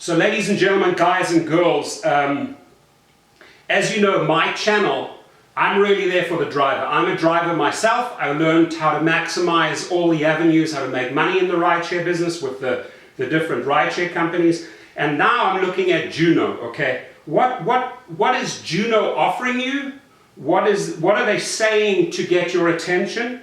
So ladies and gentlemen, guys and girls, as you know, my channel, I'm really there for the driver. I'm a driver myself. I learned how to maximize all the avenues, how to make money in the rideshare business with the different rideshare companies. And now I'm looking at Juno, okay? What is Juno offering you? What are they saying to get your attention?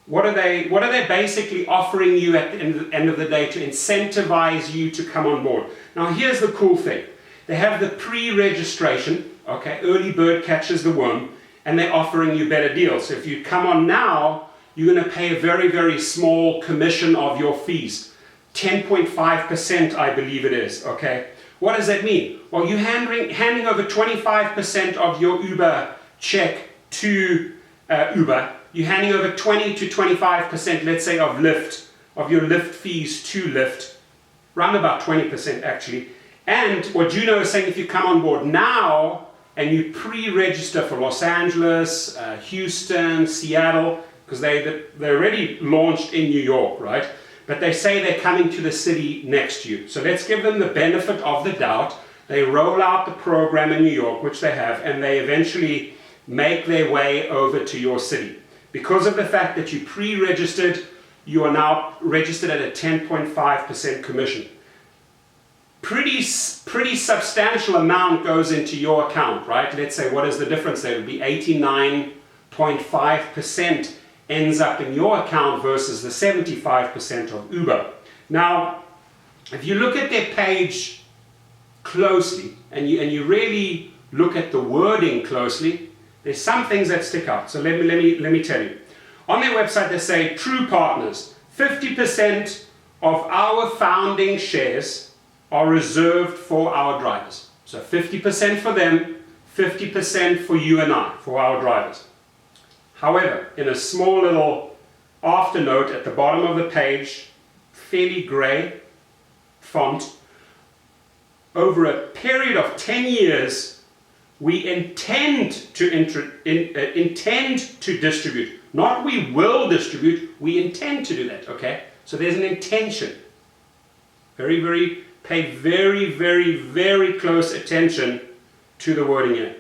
What are they basically offering you at the end of the day to incentivize you to come on board? Now here's the cool thing. They have the pre-registration, okay, early bird catches the worm, and they're offering you better deals. So if you come on now, you're going to pay a very, very small commission of your fees. 10.5%, I believe it is, okay? What does that mean? Well, you're handing over 25% of your Uber check to Uber. You're handing over 20 to 25%, let's say, of Lyft, of your Lyft fees to Lyft. Around about 20% actually. And what Juno is saying, if you come on board now and you pre-register for Los Angeles, Houston, Seattle, because they're already launched in New York, right? But they say they're coming to the city next to you. So let's give them the benefit of the doubt. They roll out the program in New York, which they have, and they eventually make their way over to your city. Because of the fact that you pre-registered, you are now registered at a 10.5% commission. Pretty substantial amount goes into your account, right? Let's say, what is the difference there? It would be 89.5% ends up in your account versus the 75% of Uber. Now, if you look at their page closely, and you really look at the wording closely, there's some things that stick out. So let me tell you. On their website they say, true partners, 50% of our founding shares are reserved for our drivers. So 50% for them, 50% for you and I, for our drivers. However, in a small little afternote at the bottom of the page, fairly grey font, over a period of 10 years, we intend to distribute. Not we will distribute, we intend to do that, okay? So there's an intention. Pay very, very, very close attention to the wording here.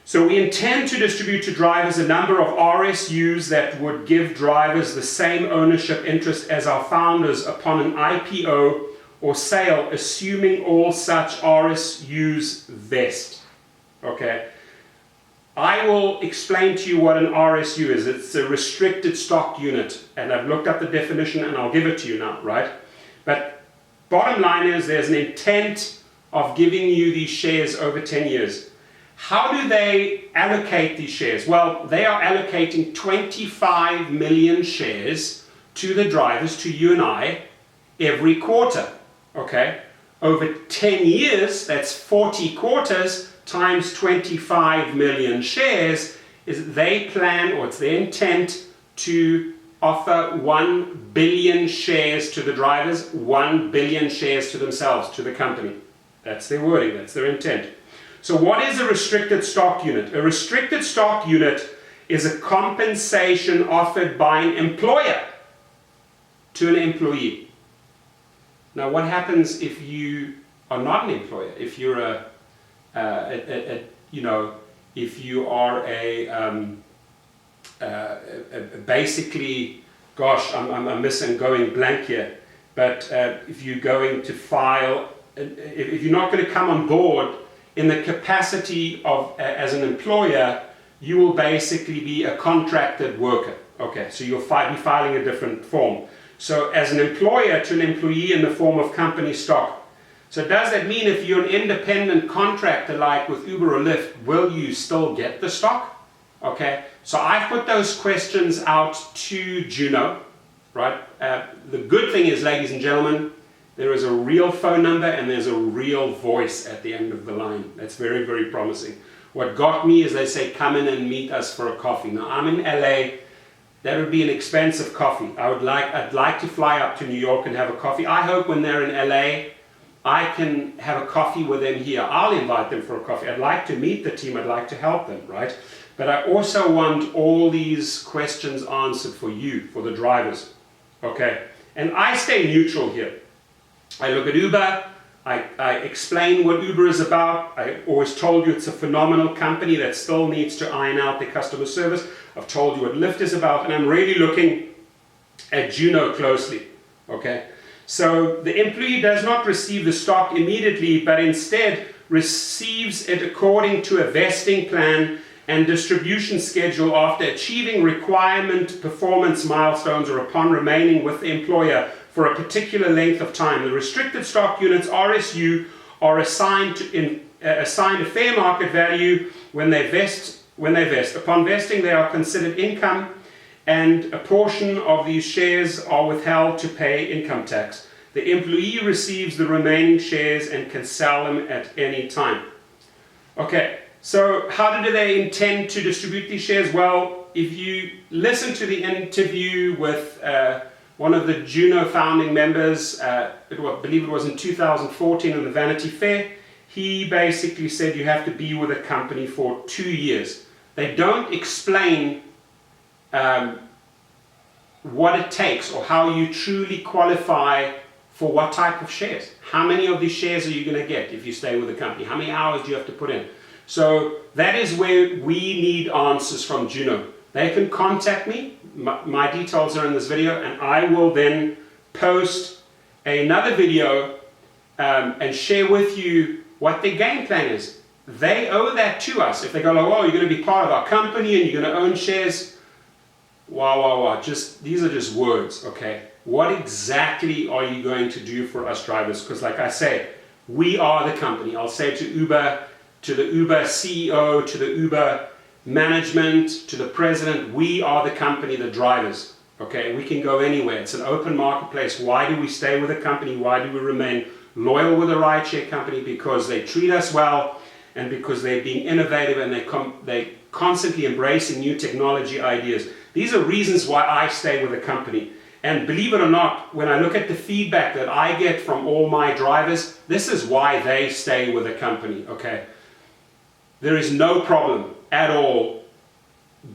So we intend to distribute to drivers a number of RSUs that would give drivers the same ownership interest as our founders upon an IPO or sale, assuming all such RSUs vest. Okay. I will explain to you what an RSU is. It's a restricted stock unit, and I've looked up the definition and I'll give it to you now, right? But bottom line is there's an intent of giving you these shares over 10 years. How do they allocate these shares? Well, they are allocating 25 million shares to the drivers, to you and I, every quarter, okay? Over 10 years, that's 40 quarters, times 25 million shares, is they plan, or it's their intent, to offer 1 billion shares to the drivers, 1 billion shares to themselves, to the company. That's their wording, that's their intent. So what is a restricted stock unit? A restricted stock unit is a compensation offered by an employer to an employee. Now what happens if you are not an employer? If you're if you are basically, gosh, I'm missing, going blank here, but if you're going to file, if you're not going to come on board in the capacity of as an employer, you will basically be a contracted worker. Okay, so you'll be filing a different form. So as an employer to an employee in the form of company stock. So does that mean if you're an independent contractor like with Uber or Lyft, will you still get the stock? Okay, so I put those questions out to Juno, right? The good thing is, ladies and gentlemen, there is a real phone number and there's a real voice at the end of the line. That's very, very promising. What got me is they say, come in and meet us for a coffee. Now I'm in LA. That would be an expensive coffee. I'd like to fly up to New York and have a coffee. I hope when they're in LA, I can have a coffee with them here. I'll invite them for a coffee. I'd like to meet the team. I'd like to help them, right? But I also want all these questions answered for you, for the drivers, okay? And I stay neutral here. I look at Uber, I explain what Uber is about. I always told you it's a phenomenal company that still needs to iron out their customer service. I've told you what Lyft is about, and I'm really looking at Juno closely. Okay, so the employee does not receive the stock immediately, but instead receives it according to a vesting plan and distribution schedule after achieving requirement performance milestones or upon remaining with the employer for a particular length of time. The restricted stock units, RSU, are assigned a fair market value when they vest. Upon vesting, they are considered income, and a portion of these shares are withheld to pay income tax. The employee receives the remaining shares and can sell them at any time. Okay, so how do they intend to distribute these shares? Well, if you listen to the interview with one of the Juno founding members, I believe it was in 2014 in the Vanity Fair, he basically said you have to be with a company for 2 years. They don't explain what it takes or how you truly qualify for what type of shares. How many of these shares are you going to get if you stay with the company? How many hours do you have to put in? So that is where we need answers from Juno. They can contact me. My details are in this video, and I will then post another video and share with you what their game plan is. They owe that to us. If they go, oh, you're going to be part of our company and you're going to own shares, wow. These are just words, okay? What exactly are you going to do for us drivers? Because like I say, we are the company. I'll say to Uber, to the Uber CEO, to the Uber management, to the president, we are the company, the drivers, okay? We can go anywhere. It's an open marketplace. Why do we stay with a company? Why do we remain loyal with a rideshare company? Because they treat us well, and because they're being innovative, and they constantly embracing new technology ideas. These are reasons why I stay with a company. And believe it or not, when I look at the feedback that I get from all my drivers, this is why they stay with a company, okay? There is no problem at all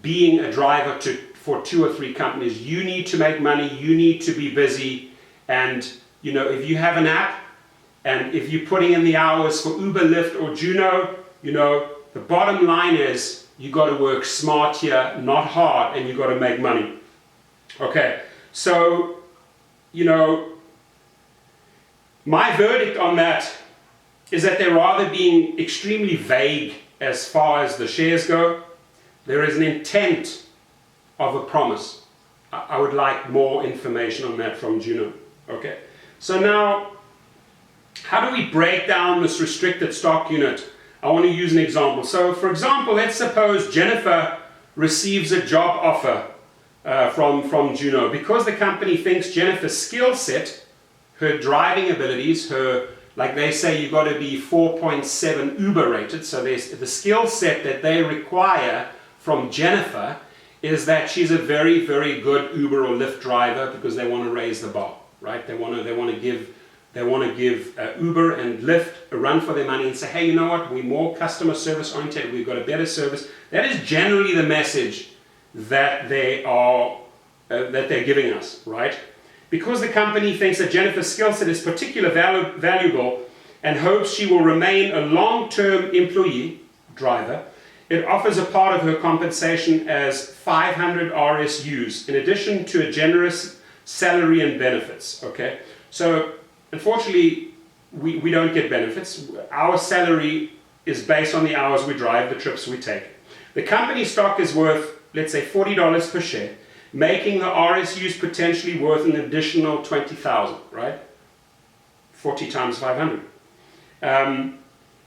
being a driver for 2 or 3 companies. You need to make money, you need to be busy, and you know, if you have an app, and if you're putting in the hours for Uber, Lyft, or Juno, you know, the bottom line is you got to work smart here, not hard, and you got to make money. Okay, so, you know, my verdict on that is that they're rather being extremely vague as far as the shares go. There is an intent of a promise. I would like more information on that from Juno. Okay, so now, how do we break down this restricted stock unit? I want to use an example. So, for example, let's suppose Jennifer receives a job offer from Juno. Because the company thinks Jennifer's skill set, her driving abilities, her, like they say, you've got to be 4.7 Uber rated. So there's the skill set that they require from Jennifer is that she's a very, very good Uber or Lyft driver, because they want to raise the bar, right? They want to give Uber and Lyft a run for their money and say, hey, you know what? We're more customer service oriented. We've got a better service. That is generally the message that they're giving us, right? Because the company thinks that Jennifer's skill set is particularly valuable and hopes she will remain a long-term employee driver, it offers a part of her compensation as 500 RSUs in addition to a generous salary and benefits. Okay, so unfortunately, we don't get benefits. Our salary is based on the hours we drive, the trips we take. The company stock is worth, let's say, $40 per share, making the RSUs potentially worth an additional $20,000, right? 40 times 500.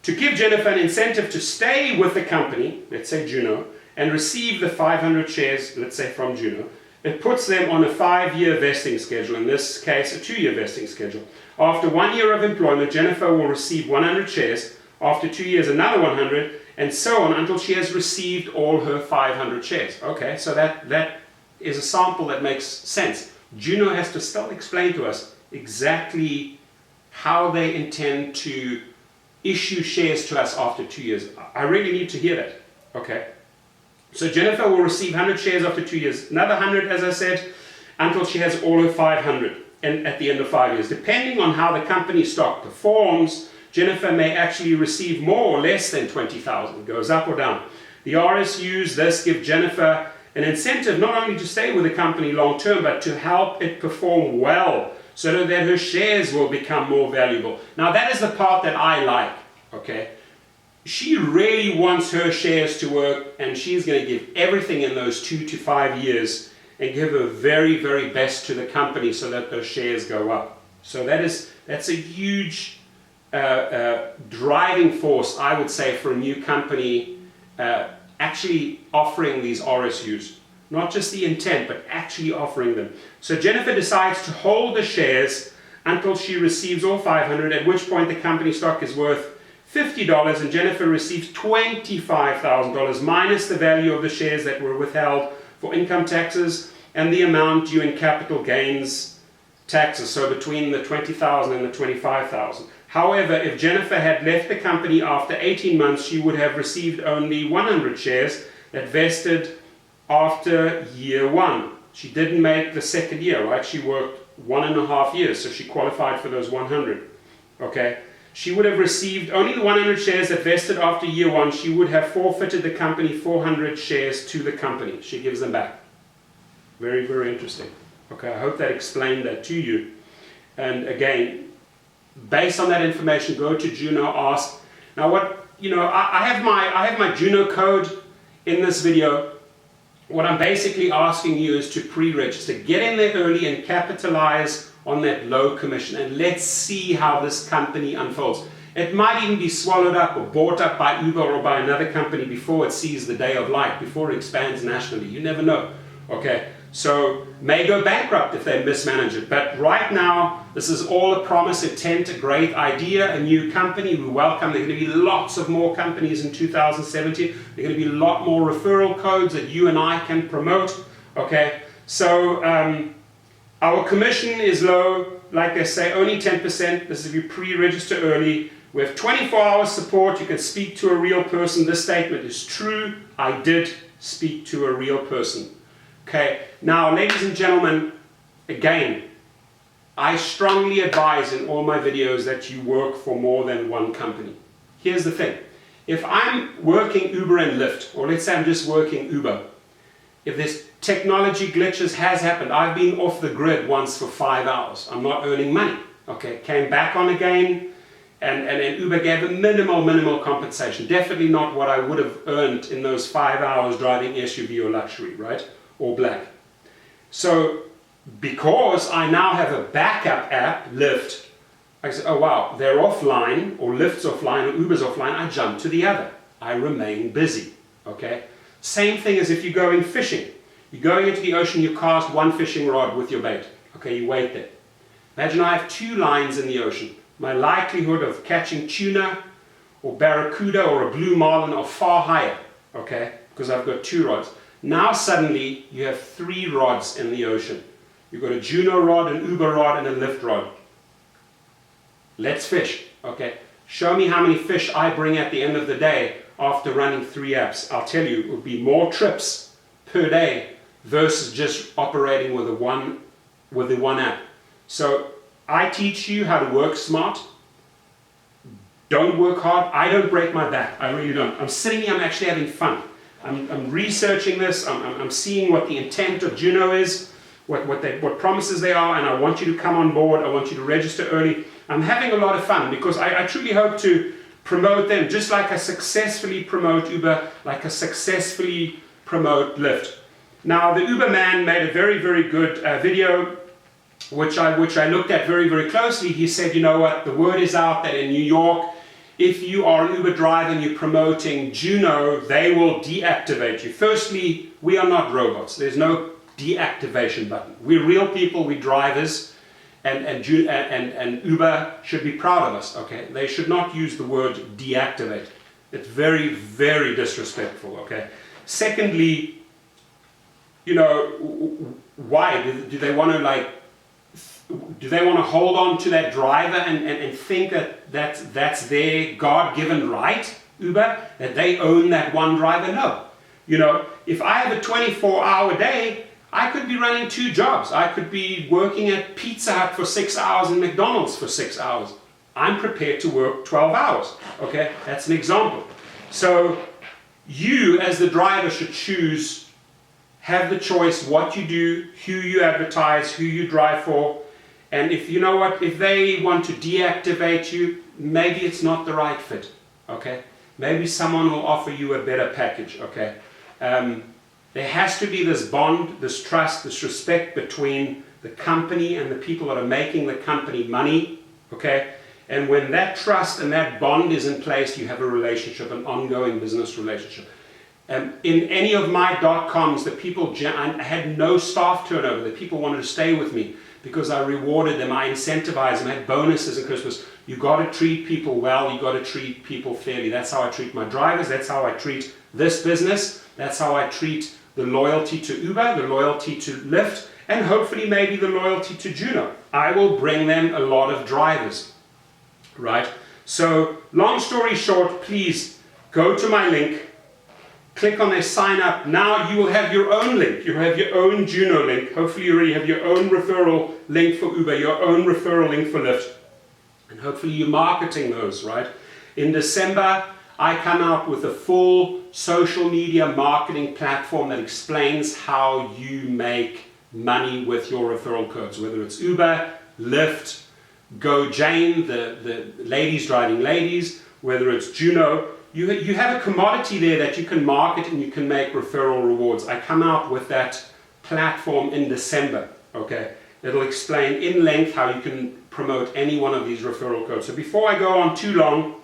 To give Jennifer an incentive to stay with the company, let's say Juno, and receive the 500 shares, let's say from Juno, it puts them on a 5-year vesting schedule, in this case a 2-year vesting schedule. After 1 year of employment, Jennifer will receive 100 shares, after 2 years another 100, and so on until she has received all her 500 shares. Okay, so that is a sample that makes sense. Juno has to still explain to us exactly how they intend to issue shares to us after 2 years. I really need to hear that. Okay. So Jennifer will receive 100 shares after 2 years, another 100, as I said, until she has all her 500. at the end of 5 years. Depending on how the company stock performs, Jennifer may actually receive more or less than 20,000. It goes up or down. The RSUs thus give Jennifer an incentive not only to stay with the company long term, but to help it perform well so that her shares will become more valuable. Now that is the part that I like, okay? She really wants her shares to work, and she's going to give everything in those 2 to 5 years and give her very, very best to the company so that those shares go up. So that's a huge driving force, I would say, for a new company actually offering these RSUs. Not just the intent, but actually offering them. So Jennifer decides to hold the shares until she receives all 500, at which point the company stock is worth $50, and Jennifer receives $25,000 minus the value of the shares that were withheld for income taxes and the amount due in capital gains taxes, so between the $20,000 and the $25,000. However, if Jennifer had left the company after 18 months, she would have received only 100 shares that vested after year 1. She didn't make the second year, right? She worked 1.5 years, so she qualified for those 100, okay? She would have received only the 100 shares that vested after year 1. She would have forfeited the company 400 shares to the company. She gives them back. Very, very interesting. Okay, I hope that explained that to you. And again, based on that information, go to Juno, ask. Now what, I have my Juno code in this video. What I'm basically asking you is to pre-register. Get in there early and capitalize on that low commission, and let's see how this company unfolds. It might even be swallowed up or bought up by Uber or by another company before it sees the day of light, before it expands nationally. You never know. Okay, so may go bankrupt if they mismanage it. But right now, this is all a promise, intent, a great idea, a new company. We welcome. There are going to be lots of more companies in 2017. There are going to be a lot more referral codes that you and I can promote. Okay, so our commission is low, like they say, only 10%. This is if you pre-register early. We have 24-hour support. You can speak to a real person. This statement is true. I did speak to a real person. Okay, now ladies and gentlemen, again, I strongly advise in all my videos that you work for more than one company. Here's the thing. If I'm working Uber and Lyft, or let's say I'm just working Uber, if this technology glitches has happened, I've been off the grid once for 5 hours. I'm not earning money. Okay, came back on again, and Uber gave a minimal compensation. Definitely not what I would have earned in those 5 hours driving SUV or luxury, right? Or black. So because I now have a backup app, Lyft, I say, oh wow, they're offline, or Lyft's offline, or Uber's offline, I jump to the other. I remain busy, okay? Same thing as if you're going fishing. You're going into the ocean, you cast one fishing rod with your bait. Okay, you wait there. Imagine I have 2 lines in the ocean. My likelihood of catching tuna, or barracuda, or a blue marlin are far higher, okay? Because I've got 2 rods. Now suddenly you have 3 rods in the ocean. You've got a Juno rod, an Uber rod, and a Lyft rod. Let's fish, okay? Show me how many fish I bring at the end of the day after running 3 apps. I'll tell you, it would be more trips per day versus just operating with the one app. So I teach you how to work smart. Don't work hard. I don't break my back. I really don't. I'm sitting here, I'm actually having fun. I'm researching this, I'm seeing what the intent of Juno is, what promises they are, and I want you to come on board, I want you to register early. I'm having a lot of fun because I truly hope to promote them just like I successfully promote Uber, like I successfully promote Lyft. Now the Uber man made a very, very good video which I looked at very, very closely. He said, you know what, the word is out that in New York, if you are an Uber driver and you're promoting Juno, they will deactivate you. Firstly, we are not robots. There's no deactivation button. We're real people, we're drivers, and Uber should be proud of us, okay? They should not use the word deactivate. It's very, very disrespectful, okay? Secondly, why? Do they want to hold on to that driver and think that that's their God-given right, Uber, that they own that one driver? No. If I have a 24-hour day, I could be running 2 jobs. I could be working at Pizza Hut for 6 hours and McDonald's for 6 hours. I'm prepared to work 12 hours. Okay, that's an example. So you as the driver should choose, have the choice what you do, who you advertise, who you drive for. And if you know what, if they want to deactivate you, maybe it's not the right fit. Okay, maybe someone will offer you a better package. Okay. There has to be this bond, this trust, this respect between the company and the people that are making the company money, okay? And when that trust and that bond is in place, you have a relationship, an ongoing business relationship. In any of my .coms, the people, I had no staff turnover. The people wanted to stay with me because I rewarded them, I incentivized them, I had bonuses at Christmas. You got to treat people well, you got to treat people fairly. That's how I treat my drivers, that's how I treat this business, that's how I treat the loyalty to Uber, the loyalty to Lyft, and hopefully maybe the loyalty to Juno. I will bring them a lot of drivers, right? So long story short, please go to my link, click on their sign up. Now you will have your own link. You have your own Juno link. Hopefully you already have your own referral link for Uber, your own referral link for Lyft. And hopefully you're marketing those, right? In December, I come out with a full social media marketing platform that explains how you make money with your referral codes, whether it's Uber, Lyft, Go Jane, the ladies driving ladies, whether it's Juno. You have a commodity there that you can market and you can make referral rewards. I come out with that platform in December, okay? It'll explain in length how you can promote any one of these referral codes. So before I go on too long,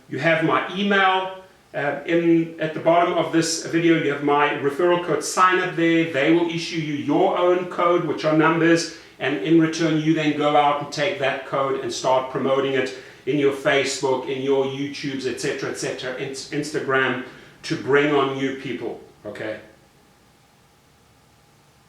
you have my email. At the bottom of this video, you have my referral code sign up there. They will issue you your own code, which are numbers, and in return, you then go out and take that code and start promoting it in your Facebook, in your YouTubes, etc., Instagram, to bring on new people, okay?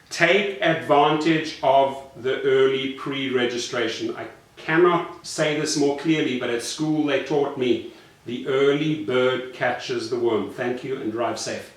Take advantage of the early pre-registration. I cannot say this more clearly, but at school they taught me, the early bird catches the worm. Thank you and drive safe.